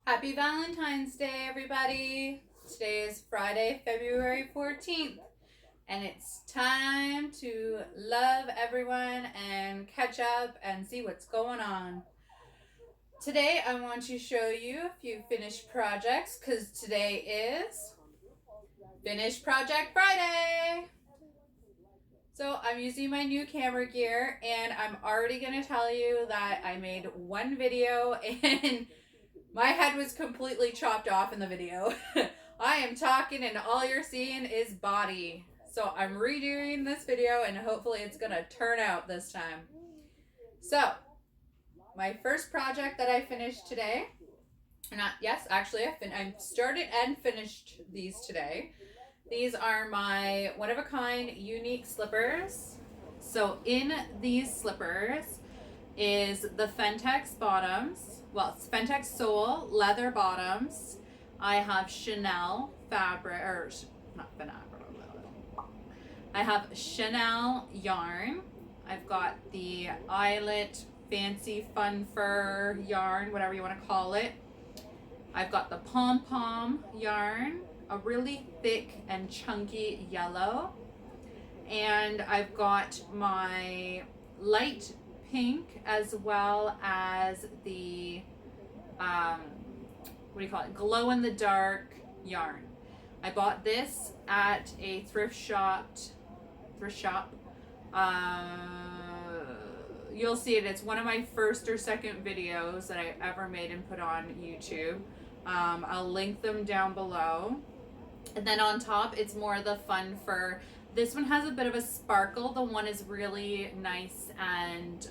Happy Valentine's Day, everybody. Today is Friday, February 14th, and it's time to love everyone and catch up and see what's going on. Today, I want to show you a few finished projects because today is Finished Project Friday. So I'm using my new camera gear, and I'm already going to tell you that I made one video and my head was completely chopped off in the video. I am talking and all you're seeing is body. So I'm redoing this video and hopefully it's going to turn out this time. So, my first project that I finished today, I started and finished these today. These are my one-of-a-kind unique slippers. So in these slippers is the Fentex bottoms. Well, it's Fentex sole, leather bottoms. I have Chanel fabric, or not fabric. I have Chanel yarn. I've got the Eyelet fancy fun fur yarn, whatever you want to call it. I've got the pom pom yarn, a really thick and chunky yellow. And I've got my light pink as well as the glow in the dark yarn. I bought this at a thrift shop. You'll see it. It's one of my first or second videos that I ever made and put on YouTube. I'll link them down below. And then on top, it's more the fun fur. This one has a bit of a sparkle. The one is really nice and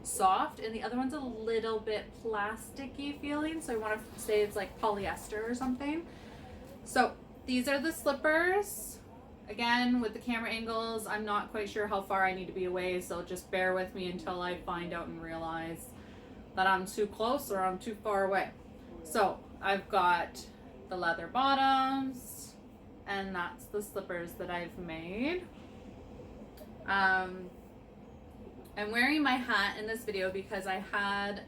soft, and the other one's a little bit plasticky feeling. So I want to say it's like polyester or something. So these are the slippers. Again, with the camera angles, I'm not quite sure how far I need to be away, so just bear with me until I find out and realize that I'm too close or I'm too far away. So I've got the leather bottoms, and that's the slippers that I've made. I'm wearing my hat in this video because I had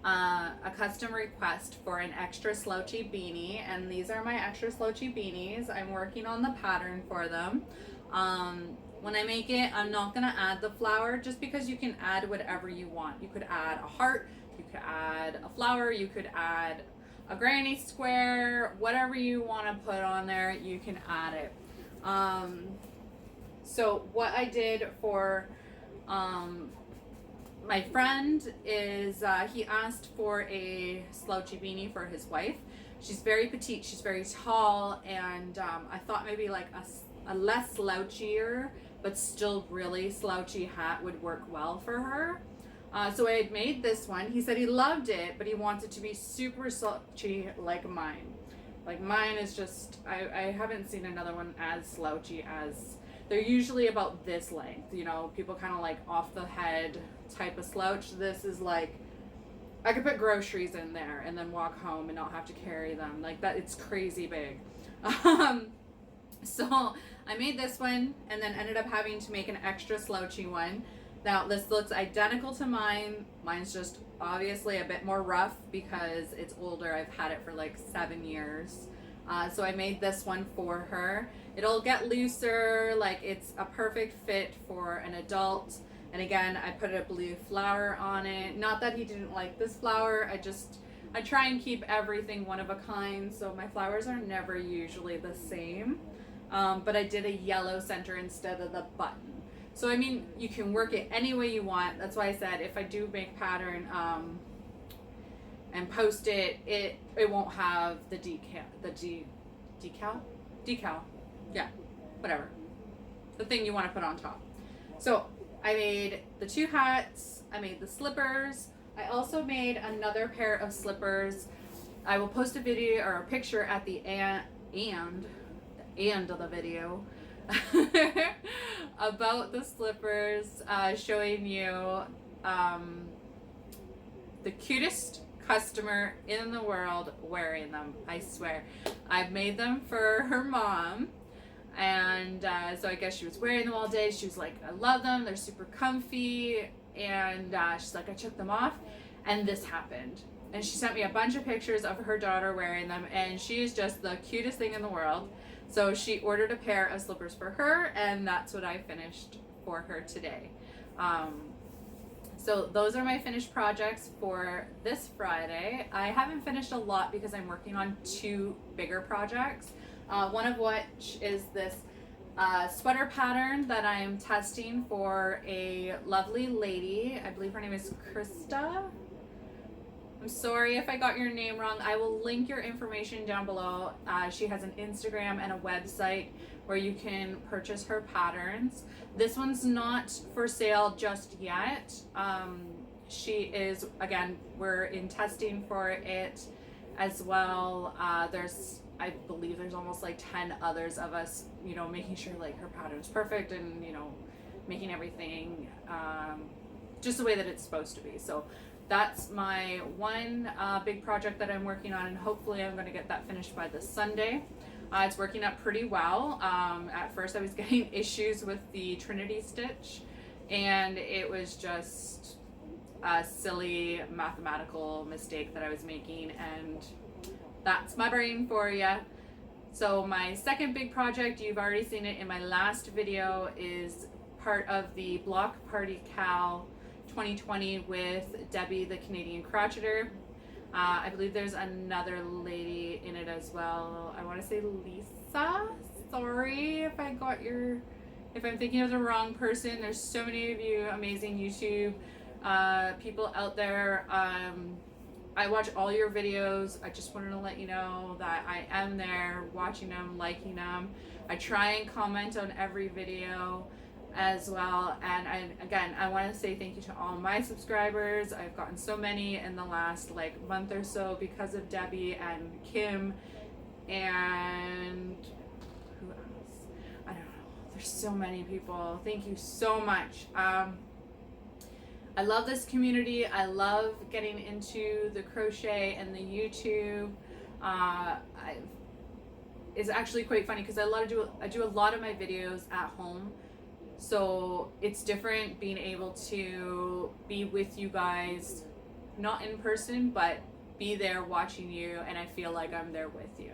a custom request for an extra slouchy beanie, and these are my extra slouchy beanies. I'm working on the pattern for them. When I make it, I'm not gonna add the flower just because you can add whatever you want. You could add a heart, you could add a flower, you could add a granny square, whatever you want to put on there, you can add it. So what I did for my friend is he asked for a slouchy beanie for his wife. She's very petite, she's very tall, and I thought maybe like a less slouchier but still really slouchy hat would work well for her. So I had made this one. He said he loved it, but he wants it to be super slouchy like mine. Like mine is just, I haven't seen another one as slouchy as, they're usually about this length, you know, people kind of like off the head type of slouch. This is like, I could put groceries in there and then walk home and not have to carry them. Like that, it's crazy big. So I made this one and then ended up having to make an extra slouchy one. Now this looks identical to mine. Mine's just obviously a bit more rough because it's older. I've had it for like 7 years. So I made this one for her. It'll get looser, like it's a perfect fit for an adult. And again, I put a blue flower on it. Not that he didn't like this flower, I try and keep everything one of a kind, so my flowers are never usually the same. But I did a yellow center instead of the button. So I mean, you can work it any way you want. That's why I said if I do make pattern and post it, it won't have the decal. Yeah, whatever. The thing you want to put on top. So I made the 2 hats. I made the slippers. I also made another pair of slippers. I will post a video or a picture at the end of the video about the slippers, showing you the cutest customer in the world wearing them. I swear. I've made them for her mom, and so I guess she was wearing them all day. She was like, I love them, they're super comfy, and she's like, I took them off and this happened. and she sent me a bunch of pictures of her daughter wearing them, and she is just the cutest thing in the world. So she ordered a pair of slippers for her, and that's what I finished for her today. So those are my finished projects for this Friday. I haven't finished a lot because I'm working on 2 bigger projects. One of which is this sweater pattern that I am testing for a lovely lady. I believe her name is Crista. I'm sorry if I got your name wrong. I will link your information down below. She has an Instagram and a website where you can purchase her patterns. This one's not for sale just yet. She is, again, we're in testing for it as well. I believe there's almost like 10 others of us, you know, making sure like her pattern's perfect and, you know, making everything just the way that it's supposed to be. So that's my one big project that I'm working on, and hopefully I'm going to get that finished by this Sunday. It's working out pretty well. At first I was getting issues with the Trinity stitch, and it was just a silly mathematical mistake that I was making, and that's my brain for you. So my second big project, you've already seen it in my last video, is part of the Block Party Cal 2020 with Debbie, the Canadian Crocheter. I believe there's another lady in it as well. I want to say Lisa. Sorry if I'm thinking of the wrong person. There's so many of you amazing YouTube people out there. I watch all your videos. I just wanted to let you know that I am there, watching them, liking them. I try and comment on every video as well. And I want to say thank you to all my subscribers. I've gotten so many in the last like month or so because of Debbie and Kim and who else? I don't know. There's so many people. Thank you so much. I love this community. I love getting into the crochet and the YouTube. It's actually quite funny because I do a lot of my videos at home. So it's different being able to be with you guys, not in person, but be there watching you, and I feel like I'm there with you.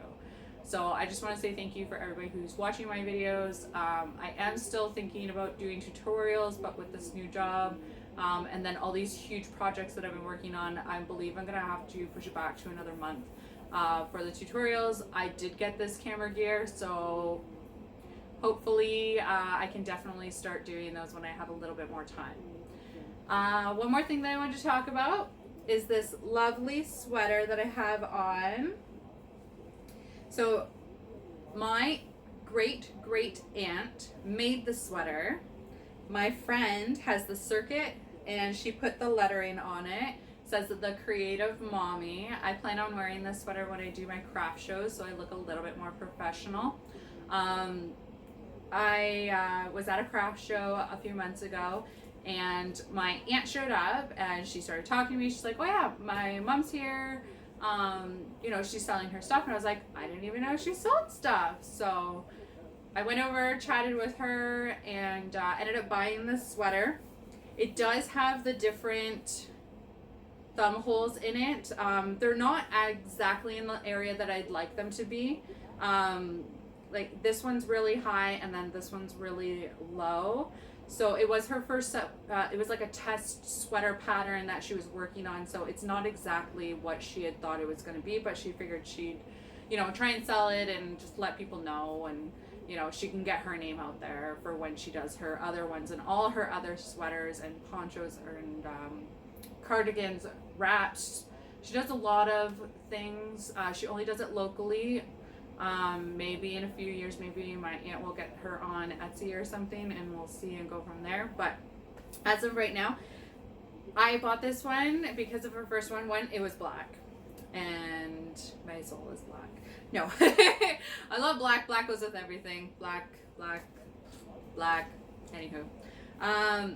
So I just want to say thank you for everybody who's watching my videos. I am still thinking about doing tutorials, but with this new job, and then all these huge projects that I've been working on, I believe I'm going to have to push it back to another month for the tutorials. I did get this camera gear, so hopefully I can definitely start doing those when I have a little bit more time. One more thing that I wanted to talk about is this lovely sweater that I have on. So my great aunt made the sweater. My friend has the circuit and she put the lettering on it. It says that the creative mommy. I plan on wearing this sweater when I do my craft shows, so I look a little bit more professional. I was at a craft show a few months ago, and my aunt showed up and she started talking to me. She's like, oh yeah, my mom's here. You know, she's selling her stuff. And I was like, I didn't even know she sold stuff. So I went over, chatted with her, and ended up buying this sweater. It does have the different thumb holes in it. They're not exactly in the area that I'd like them to be. Like this one's really high and then this one's really low. So it was her first set, it was like a test sweater pattern that she was working on. So it's not exactly what she had thought it was going to be, but she figured she'd, you know, try and sell it and just let people know, and, you know, she can get her name out there for when she does her other ones, and all her other sweaters and ponchos and cardigans, wraps. She does a lot of things. She only does it locally. Maybe in a few years, maybe my aunt will get her on Etsy or something, and we'll see and go from there. But as of right now, I bought this one because of her first one. One, it was black, and my soul is black. No, I love black. Black goes with everything. Black. Anywho, I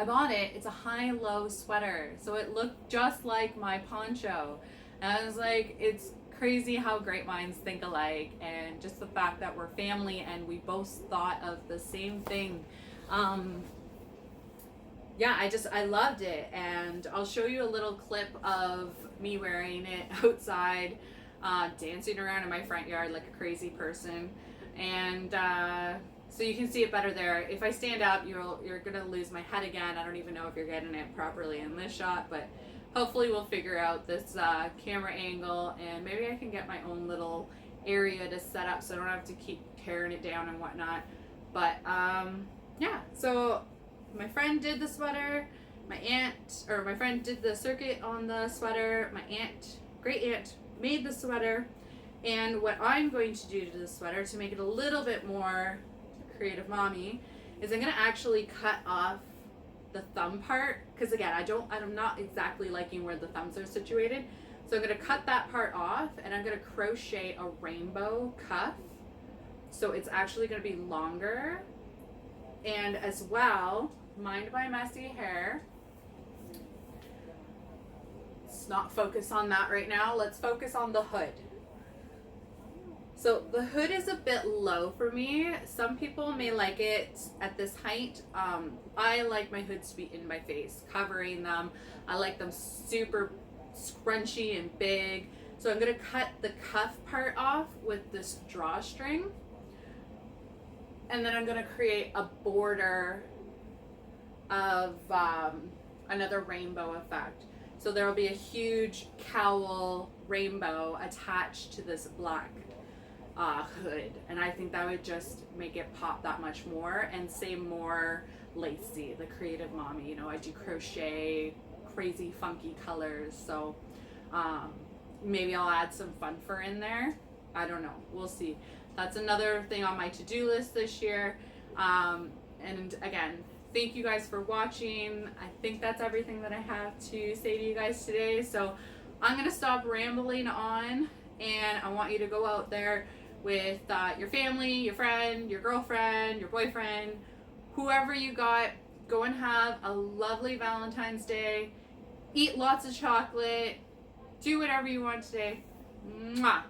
bought it. It's a high-low sweater, so it looked just like my poncho. And I was like, it's crazy how great minds think alike, and just the fact that we're family and we both thought of the same thing. Yeah, I loved it, and I'll show you a little clip of me wearing it outside, dancing around in my front yard like a crazy person. And so you can see it better there. If I stand up, you're gonna lose my head again. I don't even know if you're getting it properly in this shot, but hopefully we'll figure out this camera angle, and maybe I can get my own little area to set up so I don't have to keep tearing it down and whatnot. But yeah, so my friend did the sweater. My friend did the circuit on the sweater. My great aunt made the sweater. And what I'm going to do to the sweater to make it a little bit more creative mommy is I'm going to actually cut off the thumb part, because again, I'm not exactly liking where the thumbs are situated. So I'm going to cut that part off, and I'm going to crochet a rainbow cuff. So it's actually going to be longer. And as well, mind my messy hair. Let's not focus on that right now. Let's focus on the hood. So the hood is a bit low for me. Some people may like it at this height. I like my hoods to be in my face, covering them. I like them super scrunchy and big. So I'm gonna cut the cuff part off with this drawstring. And then I'm gonna create a border of another rainbow effect. So there will be a huge cowl rainbow attached to this black hood, and I think that would just make it pop that much more and say more Lacey, the creative mommy. You know, I do crochet, crazy funky colors, so maybe I'll add some fun fur in there. I don't know, we'll see. That's another thing on my to-do list this year. And again, thank you guys for watching. I think that's everything that I have to say to you guys today, so I'm gonna stop rambling on, and I want you to go out there with your family, your friend, your girlfriend, your boyfriend, whoever you got. Go and have a lovely Valentine's Day. Eat lots of chocolate. Do whatever you want today. Mwah.